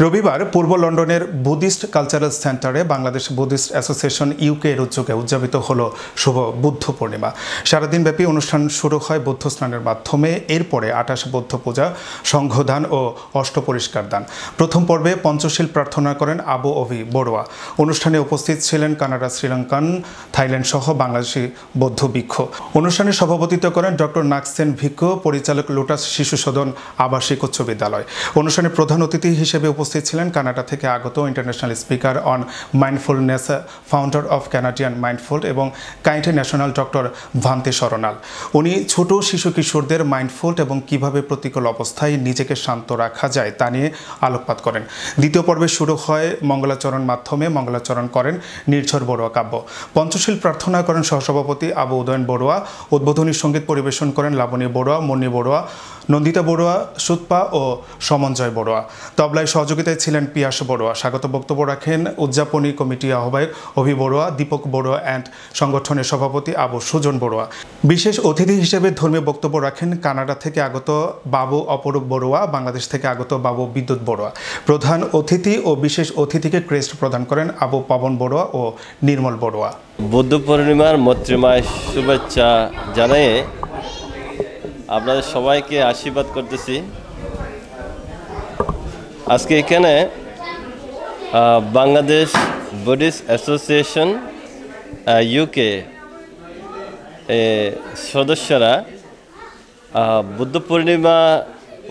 রবিবার পূর্ব লন্ডনের Buddhist cultural সেন্টারে বাংলাদেশ বুদ্ধিস্ট অ্যাসোসিয়েশন ইউকে এর উদ্যোগে উদযাপিত হল শুভ বুদ্ধ পূর্ণিমা। সারাদিনব্যাপী অনুষ্ঠান শুরু হয় বৌদ্ধ স্নানের মাধ্যমে। এরপরে ২৮ বৌদ্ধ পূজা, সংঘদান ও অষ্টপরিষ্কার দান। প্রথম পর্বে পঞ্চশীল প্রার্থনা করেন আবু অভি বড়ুয়া। অনুষ্ঠানে উপস্থিত ছিলেন কানাডা, শ্রীলঙ্কান, থাইল্যান্ড সহ বাংলাদেশি বৌদ্ধ ভিক্ষু। অনুষ্ঠানে সভাপতিত্ব করেন ডক্টর নাগসেন ভিক্ষু, পরিচালক লোটাস শিশু সদন আবাসিক উচ্চ বিদ্যালয়। অনুষ্ঠানে প্রধান অতিথি হিসেবে উপস্থিত ছিলেন কানাডা থেকে আগত international speaker on mindfulness, founder of Canadian mindful এবং কাইন্ড ন্যাশনাল ডক্টর ভান্তে শরণাল। উনি ছোট শিশু কিশোরদের মাইন্ডফুল এবং কিভাবে প্রতিকূল অবস্থায় নিজেকে শান্ত রাখা যায় তা নিয়ে আলোকপাত করেন। দ্বিতীয় পর্বে শুরু হয় মঙ্গলাচরণ মাধ্যমে মঙ্গলাচরণ করেন নির্ঝর বড়ুয়া কাব্য। পঞ্চশীল প্রার্থনা করেন সহসভাপতি আবু উদয়ন বড়ুয়া। উদ্বোধনী সঙ্গীত পরিবেশন করেন লাবণী বড়ুয়া, মন্নি বড়ুয়া, নন্দিতা বড়ুয়া, সুতপা ও সমঞ্জয় বড়ুয়া। তবলায় সহযোগিতায় ছিলেন পিয়াস বড়ুয়া। স্বাগত বক্তব্য রাখেন উদযাপনী কমিটি আহ্বায়ক অভি বড়ুয়া, দীপক বড়ুয়া অ্যান্ড সংগঠনের সভাপতি আবু সুজন বড়ুয়া। বিশেষ অতিথি হিসেবে ধর্মীয় বক্তব্য রাখেন কানাডা থেকে আগত বাবু অপরূপ বড়ুয়া, বাংলাদেশ থেকে আগত বাবু বিদ্যুৎ বড়ুয়া। প্রধান অতিথি ও বিশেষ অতিথিকে ক্রেস্ট প্রদান করেন আবু পবন বড়ুয়া ও নির্মল বড়ুয়া। বুদ্ধ পূর্ণিমার মৈত্রীময় শুভেচ্ছা জানিয়ে আপনাদের সবাইকে আশীর্বাদ করতেছি। আজকে এখানে বাংলাদেশ বুদ্ধিস্ট অ্যাসোসিয়েশন ইউকে সদস্যরা বুদ্ধ পূর্ণিমা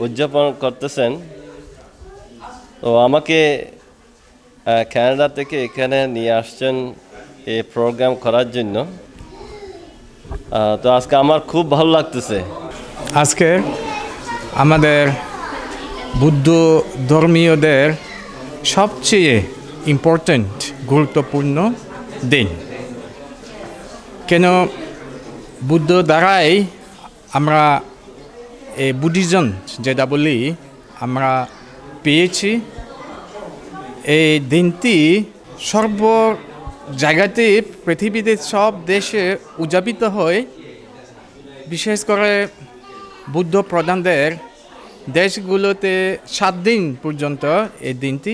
উদযাপন করতেছেন। তো আমাকে কানাডা থেকে এখানে নিয়ে আসছেন এই প্রোগ্রাম করার জন্য। তো আজকে আমার খুব ভালো লাগতেছে। আজকে আমাদের বুদ্ধ ধর্মীয়দের সবচেয়ে ইম্পর্ট্যান্ট গুরুত্বপূর্ণ দিন। কেন বুদ্ধ দ্বারাই আমরা এই বুদ্ধিজম যেটা বলি আমরা পেয়েছি। এই দিনটি সর্ব জায়গাতে পৃথিবীতে সব দেশে উদযাপিত হয়। বিশেষ করে বুদ্ধ প্রধানদের দেশগুলোতে 7 দিন পর্যন্ত এই দিনটি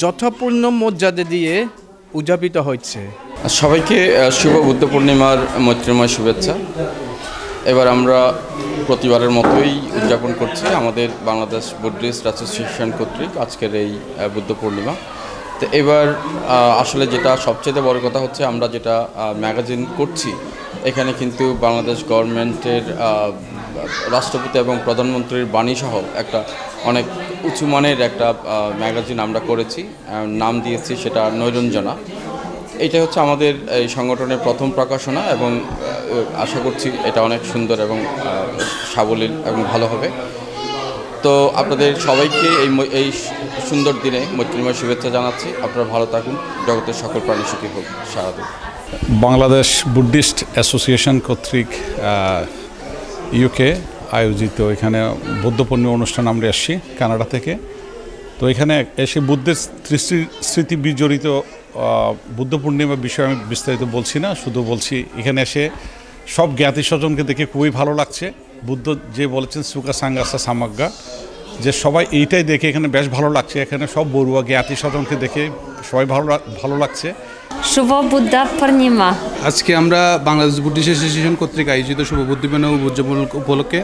যথাপূর্ণ মর্যাদা দিয়ে উদযাপিত হচ্ছে। সবাইকে শুভ বুদ্ধ পূর্ণিমার মৈত্রীময় শুভেচ্ছা। এবার আমরা প্রতিবারের মতোই উদযাপন করছি আমাদের বাংলাদেশ বুদ্ধিস্ট অ্যাসোসিয়েশন কর্তৃক আজকের এই বুদ্ধ পূর্ণিমা। তো এবার আসলে যেটা সবচেয়ে বড় কথা হচ্ছে আমরা যেটা ম্যাগাজিন করছি এখানে কিন্তু বাংলাদেশ গভর্নমেন্টের রাষ্ট্রপতি এবং প্রধানমন্ত্রীর বাণী সহ একটা অনেক উঁচু মানের একটা ম্যাগাজিন আমরা করেছি, নাম দিয়েছি সেটা নৈরঞ্জনা। এটা হচ্ছে আমাদের এই সংগঠনের প্রথম প্রকাশনা এবং আশা করছি এটা অনেক সুন্দর এবং সাবলীল এবং ভালো হবে। তো আপনাদের সবাইকে এই সুন্দর দিনে মৈত্রীময় শুভেচ্ছা জানাচ্ছি। আপনারা ভালো থাকুন, জগতের সকল প্রাণী সুখী হোক। সারাদিন বাংলাদেশ বুদ্ধিস্ট অ্যাসোসিয়েশন কর্তৃক ইউকে আয়োজিত এখানে বুদ্ধ পূর্ণিমা অনুষ্ঠান আমরা এসেছি কানাডা থেকে। তো এখানে এসে বুদ্ধের স্মৃতি বিজড়িত বুদ্ধ পূর্ণিমা বিষয়ে আমি বিস্তারিত বলছি না, শুধু বলছি এখানে এসে সব জ্ঞাতি স্বজনকে দেখে খুবই ভালো লাগছে। বুদ্ধ যে বলেছেন সুকা সাঙ্গাসা সামাগ্গা, যে সবাই এইটাই দেখে এখানে বেশ ভালো লাগছে। এখানে সব বড়ুয়া জ্ঞাতি স্বজনকে দেখে সবাই ভালো লাগছে। শুভ বুদ্ধ পূর্ণিমা। আজকে আমরা বাংলাদেশ বুদ্ধিস্ট অ্যাসোসিয়েশন কর্তৃক আয়োজিত শুভ বুদ্ধ পূর্ণিমা উদযাপন উপলক্ষে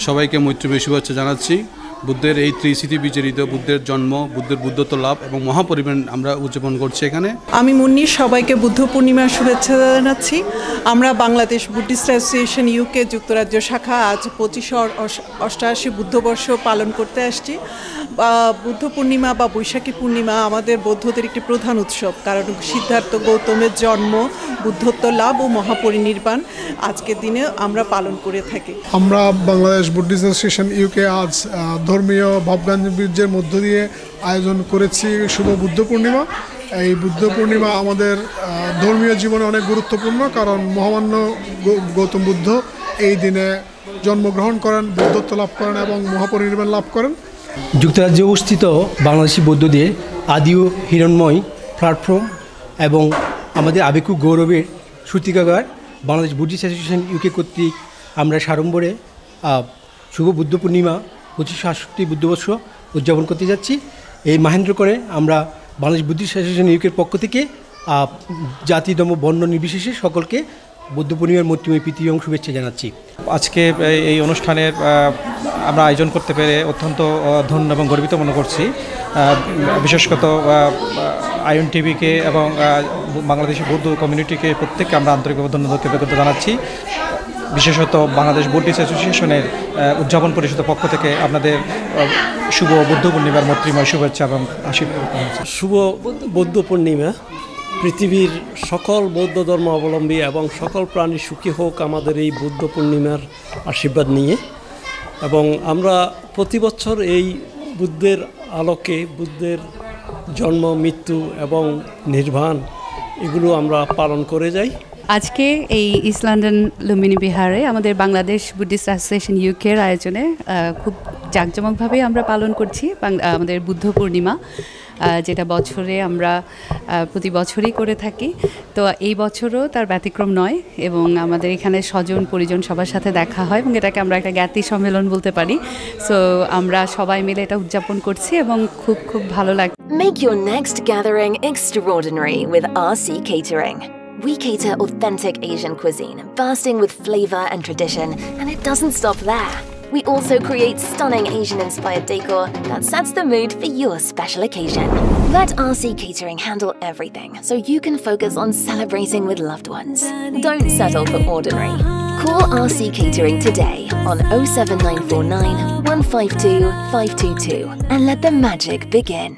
সবাইকে মৈত্রীময় শুভেচ্ছা জানাচ্ছি। বুদ্ধের এই ত্রিস্মৃতি বিজড়িত বুদ্ধের জন্ম, বুদ্ধের বুদ্ধত্ব লাভ এবং মহাপরিনির্বাণ আমরা উদযাপন করছি এখানে। আমি মুন্নি, সবাইকে বুদ্ধ পূর্ণিমার শুভেচ্ছা জানাচ্ছি। আমরা বাংলাদেশ বুদ্ধিস্ট অ্যাসোসিয়েশন ইউকে যুক্তরাজ্য শাখা আজ 2588 বুদ্ধবর্ষ পালন করতে আসছি। বুদ্ধ পূর্ণিমা বা বৈশাখী পূর্ণিমা আমাদের বৌদ্ধদের একটি প্রধান উৎসব, কারণ সিদ্ধার্থ গৌতমের জন্ম, বুদ্ধত্ব লাভ ও মহাপরিনির্বাণ আজকের দিনে আমরা পালন করে থাকি। আমরা বাংলাদেশ বুদ্ধিস্ট অ্যাসোসিয়েশন ইউকে আজ ধর্মীয় ভাবগাম্ভীর্যের মধ্য দিয়ে আয়োজন করেছি শুভ বুদ্ধ পূর্ণিমা। এই বুদ্ধ পূর্ণিমা আমাদের ধর্মীয় জীবনে অনেক গুরুত্বপূর্ণ, কারণ মহামান্য গৌতম বুদ্ধ এই দিনে জন্মগ্রহণ করেন, বুদ্ধত্ব লাভ করেন এবং মহাপরিনির্বাণ লাভ করেন। যুক্তরাজ্যে অবস্থিত বাংলাদেশি বৌদ্ধদের আদি ও হিরণময় প্ল্যাটফর্ম এবং আমাদের আবেগ গৌরবের সূতিকাগার বাংলাদেশ বুদ্ধিস্ট অ্যাসোসিয়েশন ইউকে কর্তৃক আমরা সাড়ম্বরে শুভ বুদ্ধ পূর্ণিমা 2568 বুদ্ধবর্ষ উদযাপন করতে যাচ্ছি। এই মাহেন্দ্রকরে আমরা বাংলাদেশ বুদ্ধিস্ট অ্যাসোসিয়েশন ইউকের পক্ষ থেকে জাতি ধর্ম বর্ণ নির্বিশেষে সকলকে বুদ্ধ পূর্ণিমার মৈত্রীময় প্রীতি এবং শুভেচ্ছা জানাচ্ছি। আজকে এই অনুষ্ঠানের আমরা আয়োজন করতে পেরে অত্যন্ত ধন্য এবং গর্বিত মনে করছি। বিশেষত আইএন টিভিকে এবং বাংলাদেশি বৌদ্ধ কমিউনিটিকে প্রত্যেককে আমরা আন্তরিকভাবে ধন্যবাদ কৃতজ্ঞতা জানাচ্ছি। বিশেষত বাংলাদেশ বুদ্ধিস্ট অ্যাসোসিয়েশনের উদযাপন পরিষদের পক্ষ থেকে আপনাদের শুভ বুদ্ধ পূর্ণিমার মৈত্রীময় শুভেচ্ছা এবং আশীর্বাদ। শুভ বৌদ্ধ পূর্ণিমা। পৃথিবীর সকল বৌদ্ধ ধর্ম অবলম্বী এবং সকল প্রাণী সুখী হোক আমাদের এই বুদ্ধ পূর্ণিমার আশীর্বাদ নিয়ে। এবং আমরা প্রতি বছর এই বুদ্ধের আলোকে বুদ্ধের জন্ম, মৃত্যু এবং নির্বাণ এগুলো আমরা পালন করে যাই। আজকে এই ইস্ট লন্ডন লুম্বিনী বিহারে আমাদের বাংলাদেশ বুদ্ধিস্ট অ্যাসোসিয়েশন ইউকের আয়োজনে খুব জাঁকজমকভাবে আমরা পালন করছি আমাদের বুদ্ধ পূর্ণিমা, যেটা বছরে আমরা প্রতি বছরই করে থাকি। তো এই বছরও তার ব্যতিক্রম নয় এবং আমাদের এখানে স্বজন পরিজন সবার সাথে দেখা হয় এবং এটাকে আমরা একটা জ্ঞাতি সম্মেলন বলতে পারি। সো আমরা সবাই মিলে এটা উদযাপন করছি এবং খুব খুব ভালো লাগে। Make your next gathering extraordinary with RC Catering. We cater authentic Asian cuisine, bursting with flavor and tradition, and it doesn't stop there. We also create stunning Asian-inspired decor that sets the mood for your special occasion. Let RC Catering handle everything so you can focus on celebrating with loved ones. Don't settle for ordinary. Call RC Catering today on 07949 152 522 and let the magic begin.